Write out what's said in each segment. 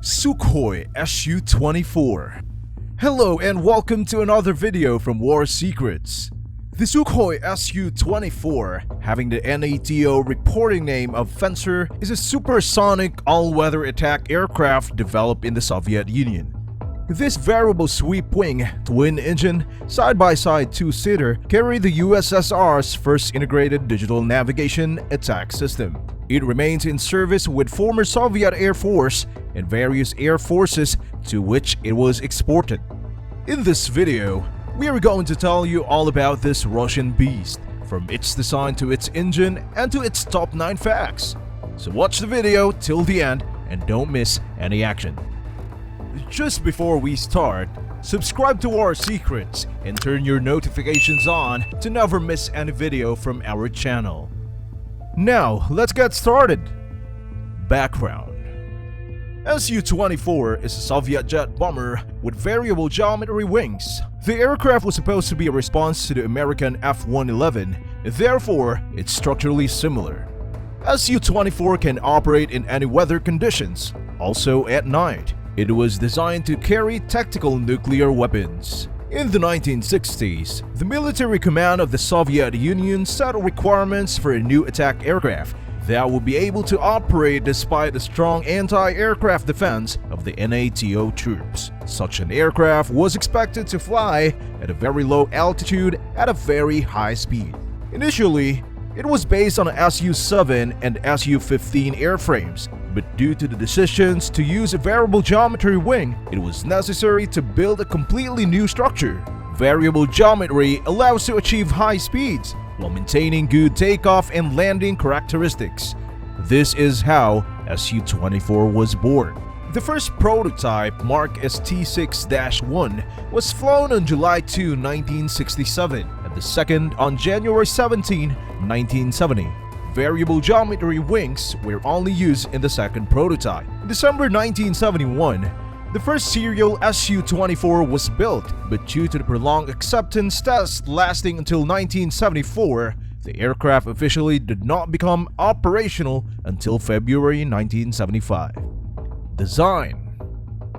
Sukhoi Su-24. Hello and welcome to another video from War Secrets. The Sukhoi Su-24, having the NATO reporting name of Fencer, is a supersonic all-weather attack aircraft developed in the Soviet Union. This variable sweep wing, twin-engine, side-by-side two-seater carried the USSR's first integrated digital navigation attack system. It remains in service with former Soviet Air Force and various air forces to which it was exported. In this video, we are going to tell you all about this Russian beast, from its design to its engine and to its top 9 facts. So watch the video till the end and don't miss any action. Just before we start, subscribe to War Secrets and turn your notifications on to never miss any video from our channel. Now, let's get started. Background: Su-24 is a Soviet jet bomber with variable geometry wings. The aircraft was supposed to be a response to the American F-111, therefore it's structurally similar. Su-24 can operate in any weather conditions, also at night. It was designed to carry tactical nuclear weapons. In the 1960s, the military command of the Soviet Union set requirements for a new attack aircraft that would be able to operate despite the strong anti-aircraft defense of the NATO troops. Such an aircraft was expected to fly at a very low altitude at a very high speed. Initially, it was based on Su-7 and Su-15 airframes, but due to the decisions to use a variable geometry wing, it was necessary to build a completely new structure. Variable geometry allows to achieve high speeds while maintaining good takeoff and landing characteristics. This is how Su-24 was born. The first prototype, marked as T6-1, was flown on July 2, 1967, and the second on January 17, 1970. Variable geometry wings were only used in the second prototype. In December 1971, the first serial Su-24 was built, but due to the prolonged acceptance test lasting until 1974, the aircraft officially did not become operational until February 1975. Design: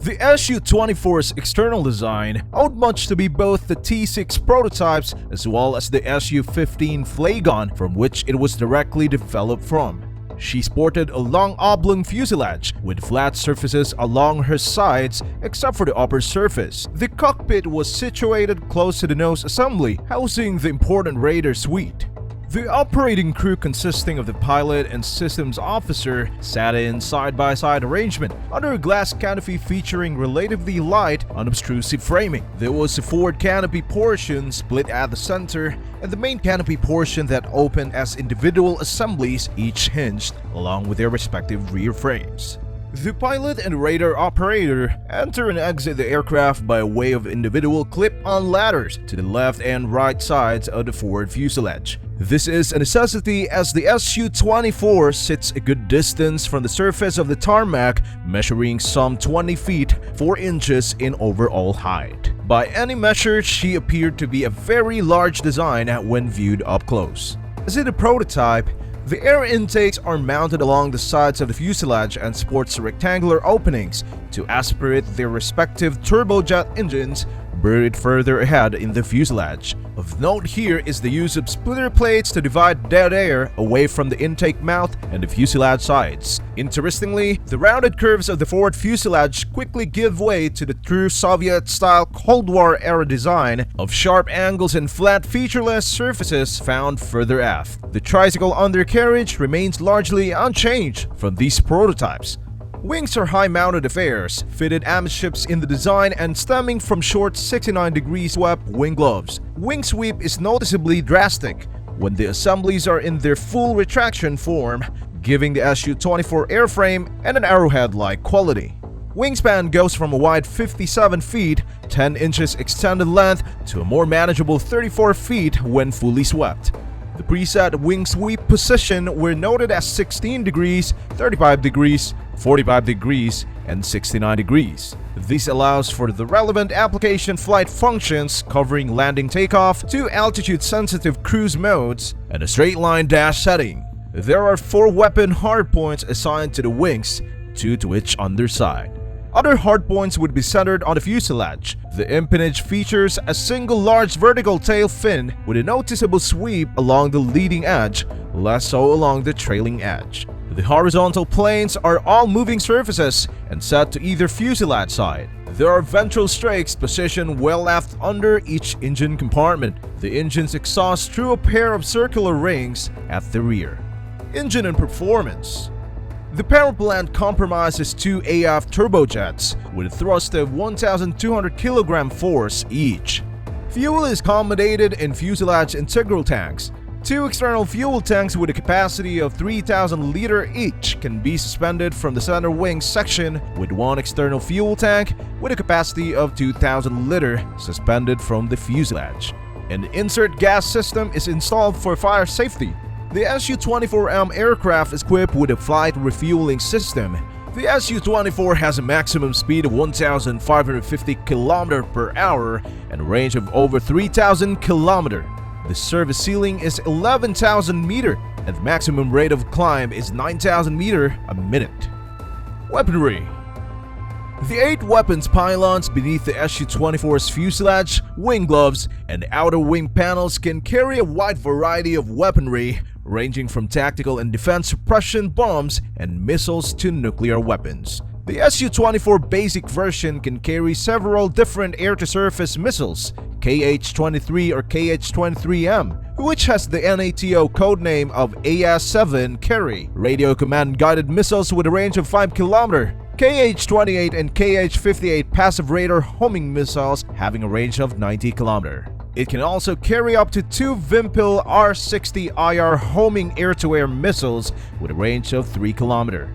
the Su-24's external design owed much to be both the T6 prototypes as well as the Su-15 Flagon, from which it was directly developed from. She sported a long oblong fuselage with flat surfaces along her sides except for the upper surface. The cockpit was situated close to the nose assembly, housing the important radar suite. The operating crew, consisting of the pilot and systems officer, sat in side-by-side arrangement under a glass canopy featuring relatively light, unobtrusive framing. There was a forward canopy portion split at the center and the main canopy portion that opened as individual assemblies, each hinged along with their respective rear frames. The pilot and radar operator enter and exit the aircraft by way of individual clip-on ladders to the left and right sides of the forward fuselage. This is a necessity as the Su-24 sits a good distance from the surface of the tarmac, measuring some 20 feet 4 inches in overall height. By any measure, she appeared to be a very large design when viewed up close. As in the prototype, the air intakes are mounted along the sides of the fuselage and sports rectangular openings to aspirate their respective turbojet engines buried further ahead in the fuselage. Of note here is the use of splitter plates to divide dead air away from the intake mouth and the fuselage sides. Interestingly, the rounded curves of the forward fuselage quickly give way to the true Soviet-style Cold War-era design of sharp angles and flat featureless surfaces found further aft. The tricycle undercarriage remains largely unchanged from these prototypes. Wings are high-mounted affairs, fitted amidships in the design and stemming from short 69-degree swept wing gloves. Wing sweep is noticeably drastic when the assemblies are in their full retraction form, giving the Su-24 airframe and an arrowhead-like quality. Wingspan goes from a wide 57 feet, 10 inches extended length to a more manageable 34 feet when fully swept. The preset wing sweep position were noted as 16 degrees, 35 degrees, 45 degrees, and 69 degrees. This allows for the relevant application flight functions covering landing takeoff, 2 altitude-sensitive cruise modes, and a straight-line dash setting. There are 4 weapon hardpoints assigned to the wings, 2 to each underside. Other hardpoints would be centered on the fuselage. The empennage features a single large vertical tail fin with a noticeable sweep along the leading edge, less so along the trailing edge. The horizontal planes are all moving surfaces and set to either fuselage side. There are ventral strakes positioned well aft under each engine compartment. The engines exhaust through a pair of circular rings at the rear. Engine and performance. The power plant comprises two AF turbojets with a thrust of 1,200 kg force each. Fuel is accommodated in fuselage integral tanks. Two external fuel tanks with a capacity of 3,000 liters each can be suspended from the center wing section, with one external fuel tank with a capacity of 2,000 liters suspended from the fuselage. An insert gas system is installed for fire safety. The Su-24M aircraft is equipped with a flight refueling system. The Su-24 has a maximum speed of 1,550 km per hour and a range of over 3,000 km. The service ceiling is 11,000 meters and the maximum rate of climb is 9,000 meters a minute. Weaponry. The 8 weapons pylons beneath the Su-24's fuselage, wing gloves, and outer wing panels can carry a wide variety of weaponry, ranging from tactical and defense suppression bombs and missiles to nuclear weapons. The Su-24 basic version can carry several different air-to-surface missiles, KH-23 or KH-23M, which has the NATO codename of AS-7 carry, radio command-guided missiles with a range of 5 km, KH-28 and KH-58 passive radar homing missiles having a range of 90 km. It can also carry up to 2 Vimpel R-60IR homing air-to-air missiles with a range of 3 km.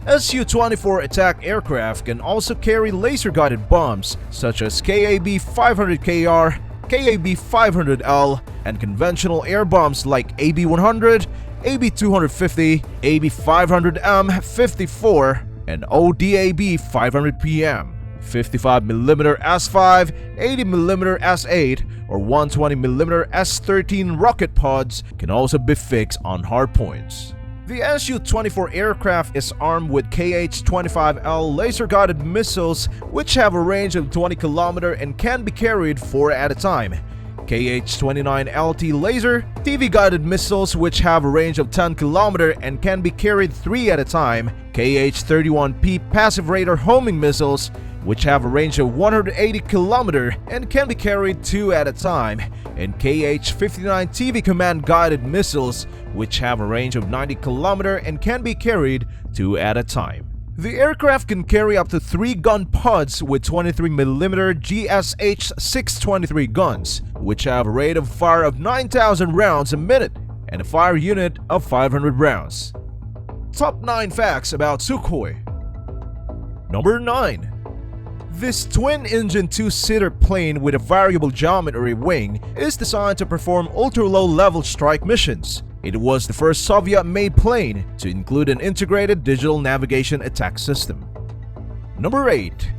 Su-24 attack aircraft can also carry laser-guided bombs such as KAB-500KR, KAB-500L, and conventional air bombs like AB-100, AB-250, AB-500M-54, and ODAB-500PM. 55mm S5, 80mm S8, or 120mm S13 rocket pods can also be fixed on hardpoints. The Su-24 aircraft is armed with KH-25L laser-guided missiles which have a range of 20 km and can be carried 4 at a time. KH-29LT laser, TV-guided missiles which have a range of 10 km and can be carried 3 at a time. KH-31P passive radar homing missiles which have a range of 180 km and can be carried 2 at a time, and KH-59 TV command-guided missiles which have a range of 90 km and can be carried 2 at a time. The aircraft can carry up to 3 gun pods with 23mm GSH-623 guns, which have a rate of fire of 9,000 rounds a minute and a fire unit of 500 rounds. Top 9 facts about Sukhoi. Number 9. This twin-engine two-seater plane with a variable geometry wing is designed to perform ultra-low-level strike missions. It was the first Soviet-made plane to include an integrated digital navigation attack system. Number 8.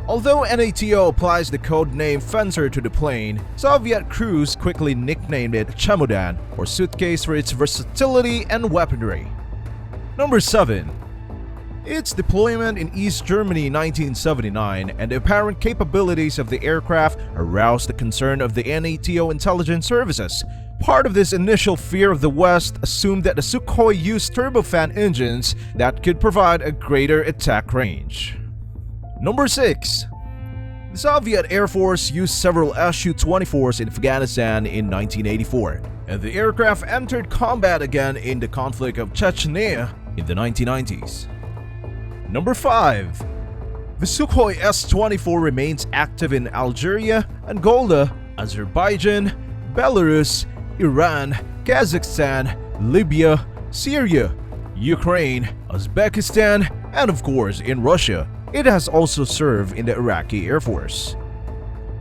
Although NATO applies the code name Fencer to the plane, Soviet crews quickly nicknamed it Chemodan or suitcase for its versatility and weaponry. Number 7. Its deployment in East Germany in 1979 and the apparent capabilities of the aircraft aroused the concern of the NATO intelligence services. Part of this initial fear of the West assumed that the Sukhoi used turbofan engines that could provide a greater attack range. Number 6. The Soviet Air Force used several Su-24s in Afghanistan in 1984, and the aircraft entered combat again in the conflict of Chechnya in the 1990s. Number 5. The Sukhoi Su-24 remains active in Algeria, Angola, Azerbaijan, Belarus, Iran, Kazakhstan, Libya, Syria, Ukraine, Uzbekistan, and of course in Russia. It has also served in the Iraqi Air Force.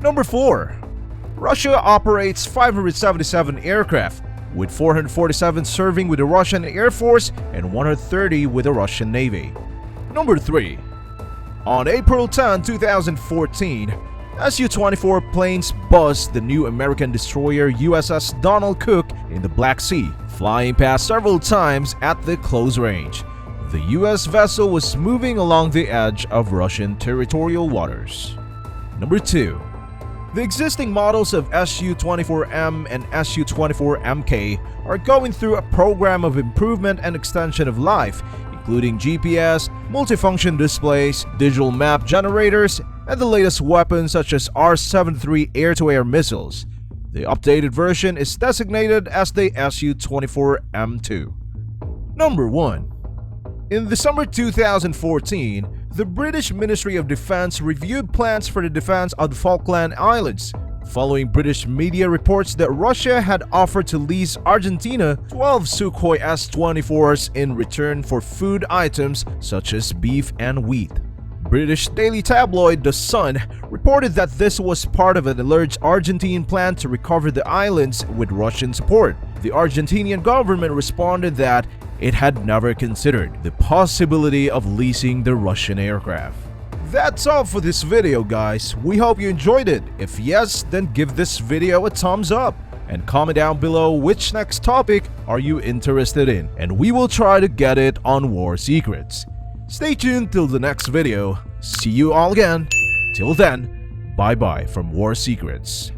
Number 4. Russia operates 577 aircraft, with 447 serving with the Russian Air Force and 130 with the Russian Navy. Number 3. On April 10, 2014, Su-24 planes buzzed the new American destroyer USS Donald Cook in the Black Sea, flying past several times at the close range. The US vessel was moving along the edge of Russian territorial waters. Number 2. The existing models of Su-24M and Su-24MK are going through a program of improvement and extension of life, including GPS, multifunction displays, digital map generators, and the latest weapons such as R-73 air-to-air missiles. The updated version is designated as the Su-24M2. Number 1. In December 2014, the British Ministry of Defense reviewed plans for the defense of the Falkland Islands, following British media reports that Russia had offered to lease Argentina 12 Sukhoi Su-24s in return for food items such as beef and wheat. British daily tabloid The Sun reported that this was part of an alleged Argentine plan to recover the islands with Russian support. The Argentinian government responded that it had never considered the possibility of leasing the Russian aircraft. That's all for this video, guys. We hope you enjoyed it. If yes, then give this video a thumbs up and comment down below which next topic are you interested in, and we will try to get it on War Secrets. Stay tuned till the next video. See you all again. Till then, bye-bye from War Secrets.